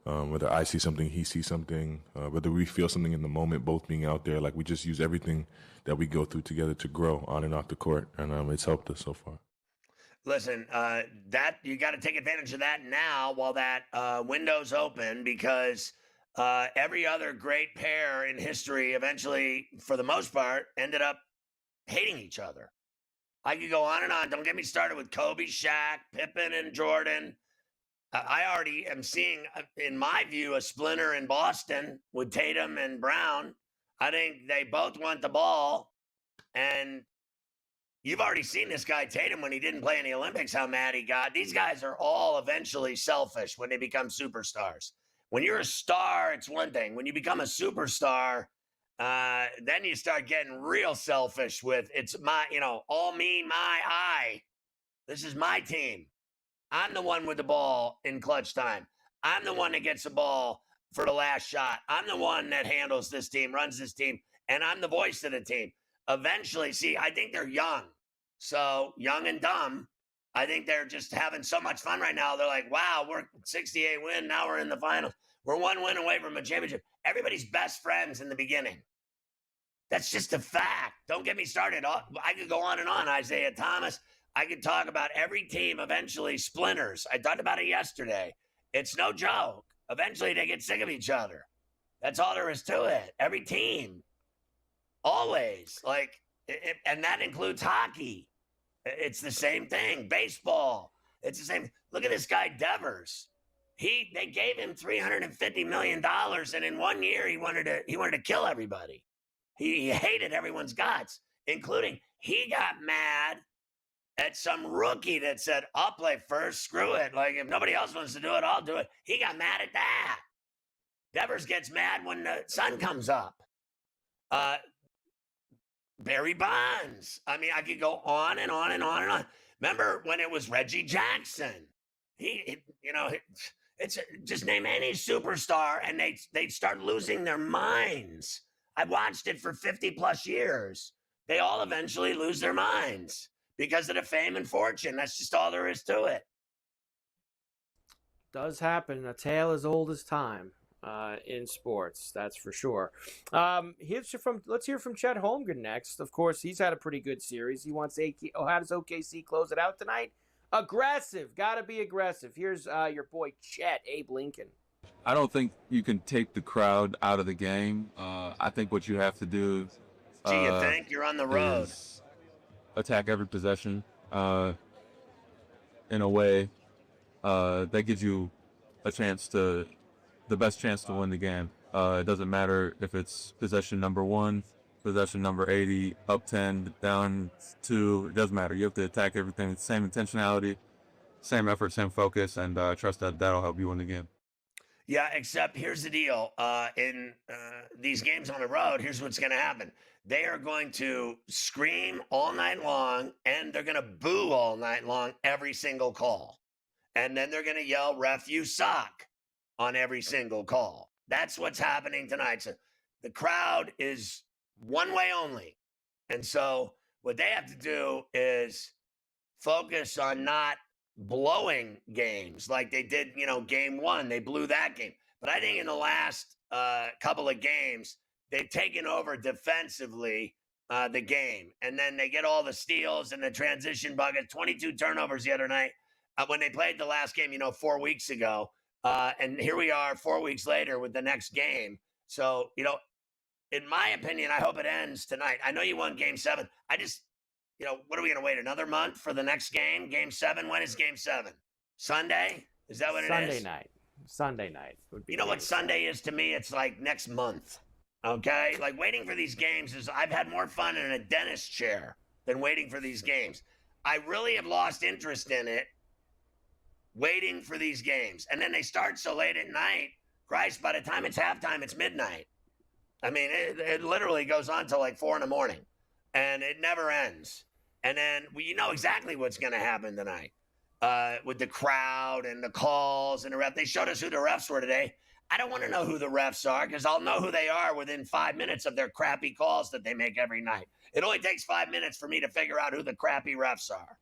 Whether I see something, he sees something, whether we feel something in the moment, both being out there, like we just use everything that we go through together to grow on and off the court, and it's helped us so far. Listen, that you got to take advantage of that now while that window's open, because every other great pair in history eventually, for the most part, ended up hating each other. I could go on and on. Don't get me started with Kobe, Shaq, Pippen, and Jordan. I already am seeing, in my view, a splinter in Boston with Tatum and Brown. I think they both want the ball. And you've already seen this guy, Tatum, when he didn't play in the Olympics, how mad he got. These guys are all eventually selfish when they become superstars. When you're a star, it's one thing. When you become a superstar, then you start getting real selfish with, it's my, all me, my, I. This is my team. I'm the one with the ball in clutch time. I'm the one that gets the ball for the last shot. I'm the one that handles this team, runs this team, and I'm the voice of the team. Eventually, see, I think they're young. So young and dumb. I think they're just having so much fun right now. They're like, wow, we're 68 win. Now we're in the finals. We're one win away from a championship. Everybody's best friends in the beginning. That's just a fact. Don't get me started. I could go on and on. Isaiah Thomas. I could talk about every team eventually splinters. I talked about it yesterday. It's no joke. Eventually they get sick of each other. That's all there is to it. Every team. Always. And that includes hockey. It's the same thing. Baseball. It's the same. Look at this guy, Devers. They gave him $350 million, and in 1 year he wanted to kill everybody. He hated everyone's guts, including he got mad at some rookie that said, I'll play first, screw it. Like, if nobody else wants to do it, I'll do it. He got mad at that. Devers gets mad when the sun comes up. Barry Bonds. I mean, I could go on and on and on and on. Remember when it was Reggie Jackson? It's just name any superstar and they'd start losing their minds. I've watched it for 50 plus years. They all eventually lose their minds because of the fame and fortune. That's just all there is to it. Does happen. A tale as old as time in sports, that's for sure. Let's hear from Chet Holmgren next. Of course, he's had a pretty good series. He wants how does OKC close it out tonight? Aggressive. Got to be aggressive. Here's your boy Chet, Abe Lincoln. I don't think you can take the crowd out of the game. I think what you have to do Do you think? You're on the road. Attack every possession in a way that gives you the best chance to win the game. It doesn't matter if it's possession number 1, possession number 80, up 10, down 2. It doesn't matter. You have to attack everything, same intentionality, same effort, same focus, and trust that that'll help you win the game. Yeah, except here's the deal. In these games on the road, here's what's going to happen. They are going to scream all night long, and they're going to boo all night long every single call. And then they're going to yell, ref, you suck, on every single call. That's what's happening tonight. So the crowd is one way only. And so what they have to do is focus on not blowing games like they did, game 1. They blew that game. But I think in the last couple of games, they've taken over defensively the game. And then they get all the steals and the transition buckets, 22 turnovers the other night when they played the last game, 4 weeks ago. And here we are 4 weeks later with the next game. So, in my opinion, I hope it ends tonight. I know you won game 7. I just, what are we going to wait another month for the next game? Game 7? When is game 7? Sunday? Is that what it is? Sunday night would be. You know what Sunday is to me? It's like next month. Okay? Like waiting for these games I've had more fun in a dentist chair than waiting for these games. I really have lost interest in it waiting for these games. And then they start so late at night. Christ, by the time it's halftime, it's midnight. I mean, it literally goes on till like 4 a.m. and it never ends. And then you know exactly what's going to happen tonight with the crowd and the calls and the ref. They showed us who the refs were today. I don't want to know who the refs are because I'll know who they are within 5 minutes of their crappy calls that they make every night. It only takes 5 minutes for me to figure out who the crappy refs are.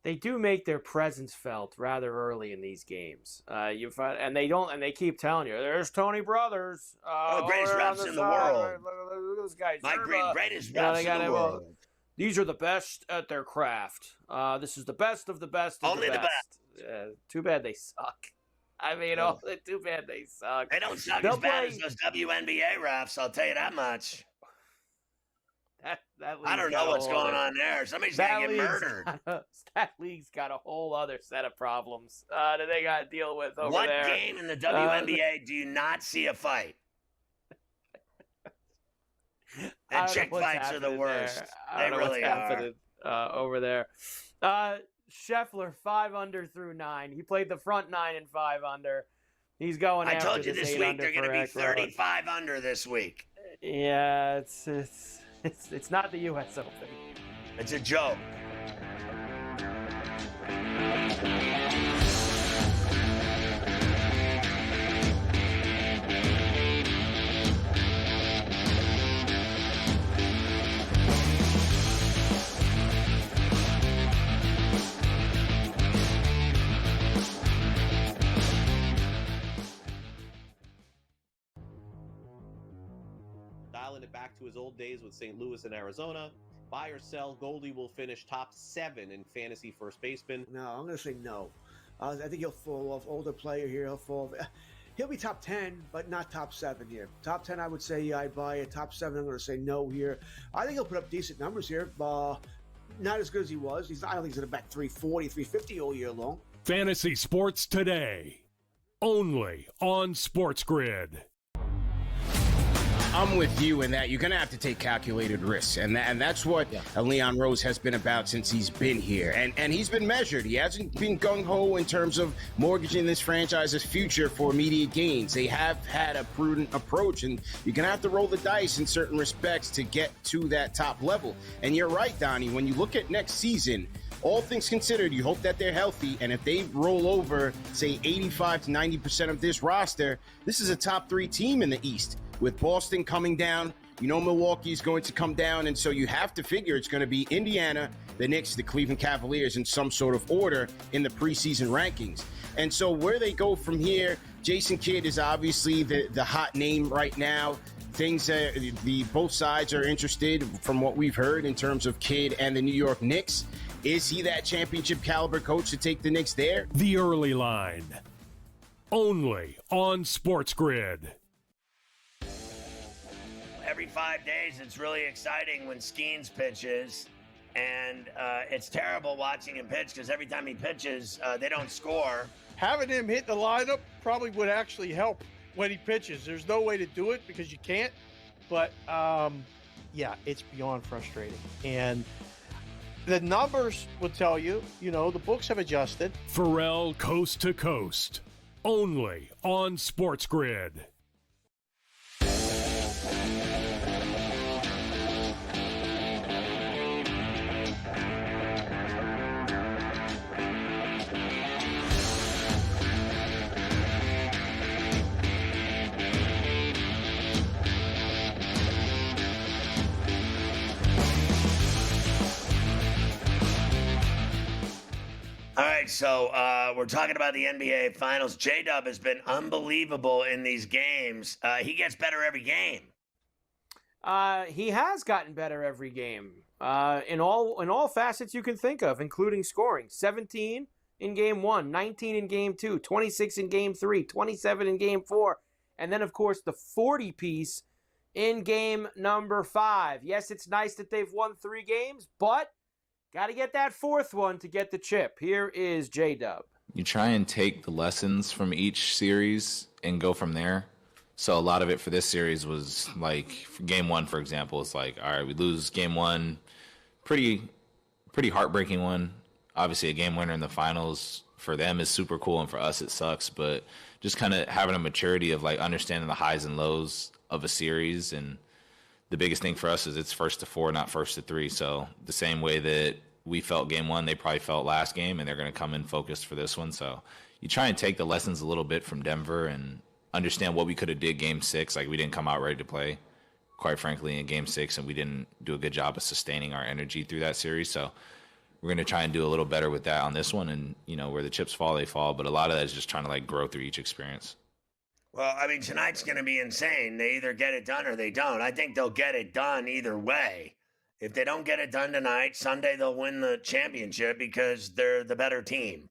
They do make their presence felt rather early in these games. They keep telling you, "There's Tony Brothers, greatest refs in the world. Look at this guy. My greatest refs in the world. These are the best at their craft. This is the best of the best. Only the best. Too bad they suck. I mean, too bad they suck. They don't suck as bad as those WNBA refs. I'll tell you that much. I don't know what's going on there. Somebody's going to get murdered. That league's got a whole other set of problems that they got to deal with over there. What game in the WNBA do you not see a fight? And chick fights are the worst. They really are. Over there. Scheffler, 5 under through 9. He played the front 9 and 5 under. He's going after I told you this week they're going to be 35 under this week. Yeah, it's not the U.S. Open. It's a joke. dialing it back to his old days with St. Louis and Arizona. Buy or sell, Goldie will finish top 7 in fantasy first baseman. No, I'm going to say no. I think he'll fall off. Older player here. He'll be top 10, but not top 7 here. Top 10, I would say I buy it. Top 7, I'm going to say no here. I think he'll put up decent numbers here. Not as good as he was. I don't think he's going to bat 340, 350 all year long. Fantasy Sports Today, only on SportsGrid. I'm with you in that you're going to have to take calculated risks. And that's what Leon Rose has been about since he's been here. And he's been measured. He hasn't been gung-ho in terms of mortgaging this franchise's future for immediate gains. They have had a prudent approach, and you're going to have to roll the dice in certain respects to get to that top level. And you're right, Donnie, when you look at next season, all things considered, you hope that they're healthy, and if they roll over, say, 85 to 90% of this roster, this is a top 3 team in the East. With Boston coming down, Milwaukee's going to come down, and so you have to figure it's going to be Indiana, the Knicks, the Cleveland Cavaliers in some sort of order in the preseason rankings. And so where they go from here, Jason Kidd is obviously the hot name right now. Both sides are interested from what we've heard in terms of Kidd and the New York Knicks. Is he that championship caliber coach to take the Knicks there? The Early Line, only on SportsGrid. Every 5 days, it's really exciting when Skeens pitches, and it's terrible watching him pitch because every time he pitches, they don't score. Having him hit the lineup probably would actually help when he pitches. There's no way to do it because you can't, but yeah, it's beyond frustrating. And the numbers will tell you, the books have adjusted. Ferrall Coast to Coast, only on SportsGrid. All right, so we're talking about the NBA Finals. J-Dub has been unbelievable in these games. He gets better every game. He has gotten better every game in all facets you can think of, including scoring. 17 in Game 1, 19 in Game 2, 26 in Game 3, 27 in Game 4, and then, of course, the 40-piece in Game number 5. Yes, it's nice that they've won 3 games, but got to get that 4th one to get the chip. Here is J-Dub. You try and take the lessons from each series and go from there. So a lot of it for this series was like for Game 1, for example, it's like, all right, we lose Game 1, pretty heartbreaking one. Obviously, a game winner in the finals for them is super cool, and for us it sucks. But just kind of having a maturity of like understanding the highs and lows of a series, and the biggest thing for us is it's 1st to 4, not 1st to 3. So the same way that we felt Game 1, they probably felt last game, and they're going to come in focused for this one. So you try and take the lessons a little bit from Denver and understand what we could have did Game 6. Like, we didn't come out ready to play, quite frankly, in Game 6, and we didn't do a good job of sustaining our energy through that series. So we're going to try and do a little better with that on this one. And, where the chips fall, they fall. But a lot of that is just trying to, like, grow through each experience. Well, I mean, tonight's going to be insane. They either get it done or they don't. I think they'll get it done either way. If they don't get it done tonight, Sunday they'll win the championship because they're the better team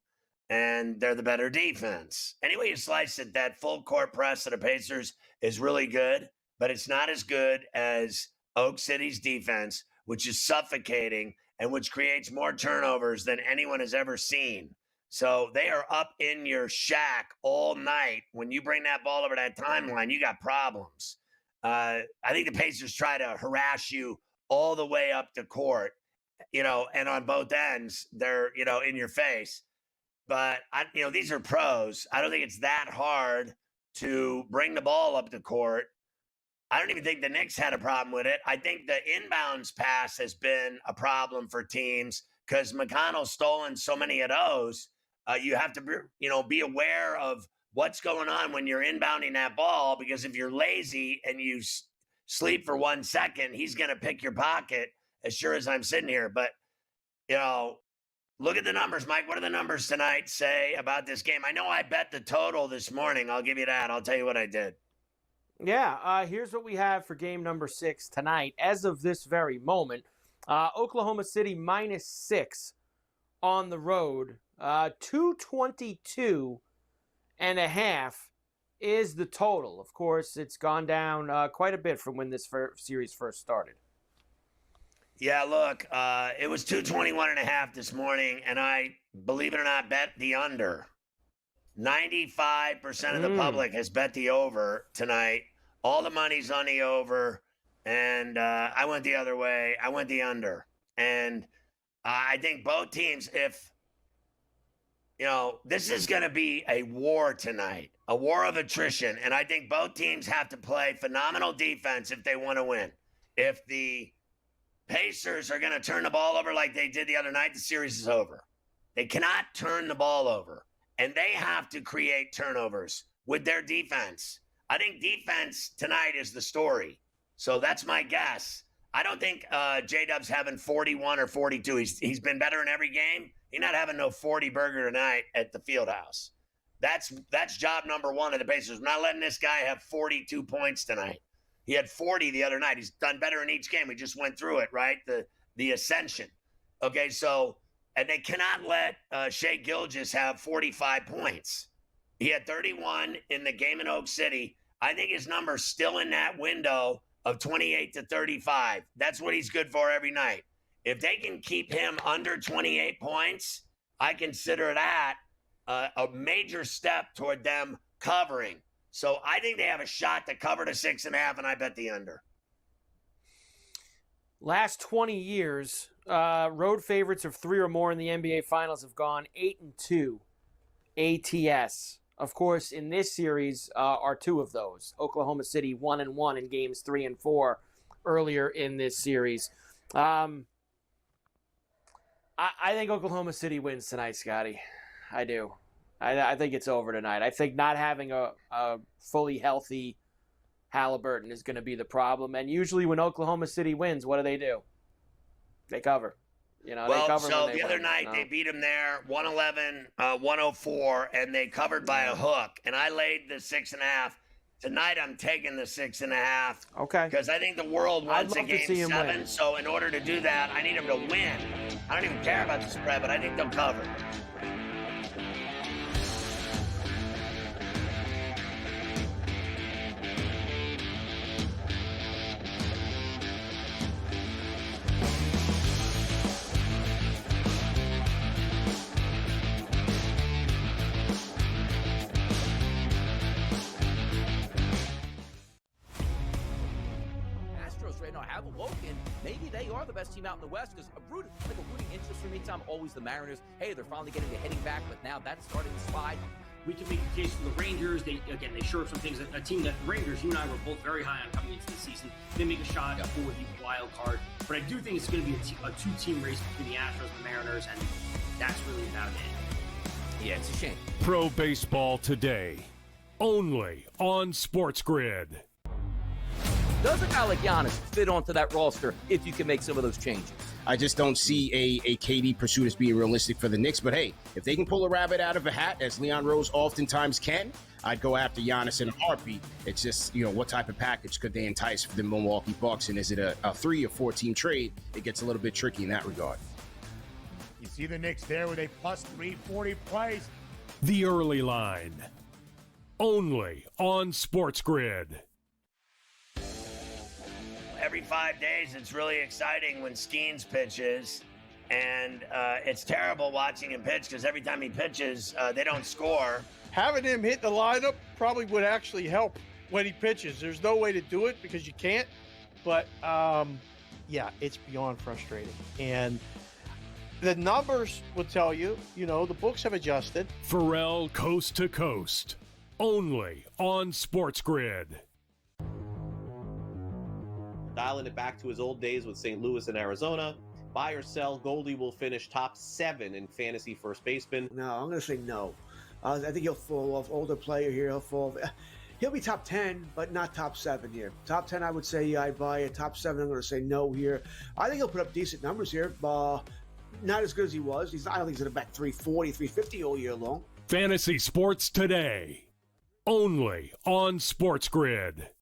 and they're the better defense. Anyway you slice it, that full court press of the Pacers is really good, but it's not as good as Oak City's defense, which is suffocating and which creates more turnovers than anyone has ever seen. So they are up in your shack all night. When you bring that ball over that timeline, you got problems. I think the Pacers try to harass you all the way up the court, and on both ends, they're, in your face. But, these are pros. I don't think it's that hard to bring the ball up the court. I don't even think the Knicks had a problem with it. I think the inbounds pass has been a problem for teams because McConnell's stolen so many of those. You have to, be aware of what's going on when you're inbounding that ball, because if you're lazy and you sleep for 1 second, he's going to pick your pocket as sure as I'm sitting here. But, look at the numbers, Mike. What do the numbers tonight say about this game? I know I bet the total this morning. I'll give you that. I'll tell you what I did. Yeah, here's what we have for game number 6 tonight. As of this very moment, Oklahoma City -6 on the road. 222 and a half is the total. Of course, it's gone down quite a bit from when this series first started. Yeah, look, it was 221 and a half this morning, and I, believe it or not, bet the under. 95% of the public has bet the over tonight. All the money's on the over, and I went the other way. I went the under. And I think both teams, if, this is going to be a war tonight, a war of attrition, and I think both teams have to play phenomenal defense if they want to win. If the Pacers are going to turn the ball over like they did the other night, the series is over. They cannot turn the ball over. And they have to create turnovers with their defense. I think defense tonight is the story. So that's my guess. I don't think J-Dub's having 41 or 42. He's been better in every game. He's not having no 40 burger tonight at the Fieldhouse. That's job number one of the Pacers. We're not letting this guy have 42 points tonight. He had 40 the other night. He's done better in each game. We just went through it, right? The ascension. Okay, so... And they cannot let Shai Gilgeous have 45 points. He had 31 in the game in Oak City. I think his number's still in that window of 28 to 35. That's what he's good for every night. If they can keep him under 28 points, I consider that a major step toward them covering. So I think they have a shot to cover to 6.5, and I bet the under. Last 20 years, road favorites of 3 or more in the NBA Finals have gone 8-2 ATS. Of course, in this series are 2 of those. Oklahoma City 1-1 in games 3 and 4 earlier in this series. I think Oklahoma City wins tonight, Scotty. I do. I think it's over tonight. I think not having a fully healthy Halliburton is going to be the problem. And usually when Oklahoma City wins, what do? They cover. They cover so when they the other win, night they beat them there 111, 104, and they covered by a hook. And I laid the 6.5. Tonight I'm taking the 6.5. Okay. Because I think the world wants a game 7. Win. So in order to do that, I need them to win. I don't even care about the spread, but I think they'll cover. Have awoken. Maybe they are the best team out in the West because a rooting interest for me, Tom, always the Mariners. Hey, they're finally getting the hitting back, but now that's starting to slide. We can make the case for the Rangers. They shore up some things. A team that the Rangers, you and I were both very high on coming into the season. They make a shot for the wild card, but I do think it's going to be a 2-team race between the Astros and the Mariners, and that's really about it. Yeah, it's a shame. Pro Baseball Today, only on SportsGrid. Does a guy like Giannis fit onto that roster if you can make some of those changes? I just don't see a KD pursuit as being realistic for the Knicks. But hey, if they can pull a rabbit out of a hat, as Leon Rose oftentimes can, I'd go after Giannis in a heartbeat. It's just, what type of package could they entice for the Milwaukee Bucks? And is it a 3 or 4 team trade? It gets a little bit tricky in that regard. You see the Knicks there with a plus 340 price. The Early Line, only on SportsGrid. Every 5 days, it's really exciting when Skeens pitches, and it's terrible watching him pitch because every time he pitches, they don't score. Having him hit the lineup probably would actually help when he pitches. There's no way to do it because you can't, but yeah, it's beyond frustrating. And the numbers will tell you, the books have adjusted. Ferrall Coast to Coast, only on SportsGrid. Dialing it back to his old days with St. Louis and Arizona. Buy or sell, Goldie will finish top 7 in fantasy first baseman. No, I'm going to say no. I think he'll fall off. Older player here, he'll be top 10, but not top 7 here. Top 10, I would say I buy it. Top 7, I'm going to say no here. I think he'll put up decent numbers here. Not as good as he was. I don't think he's going to bat 340, 350 all year long. Fantasy Sports Today, only on SportsGrid.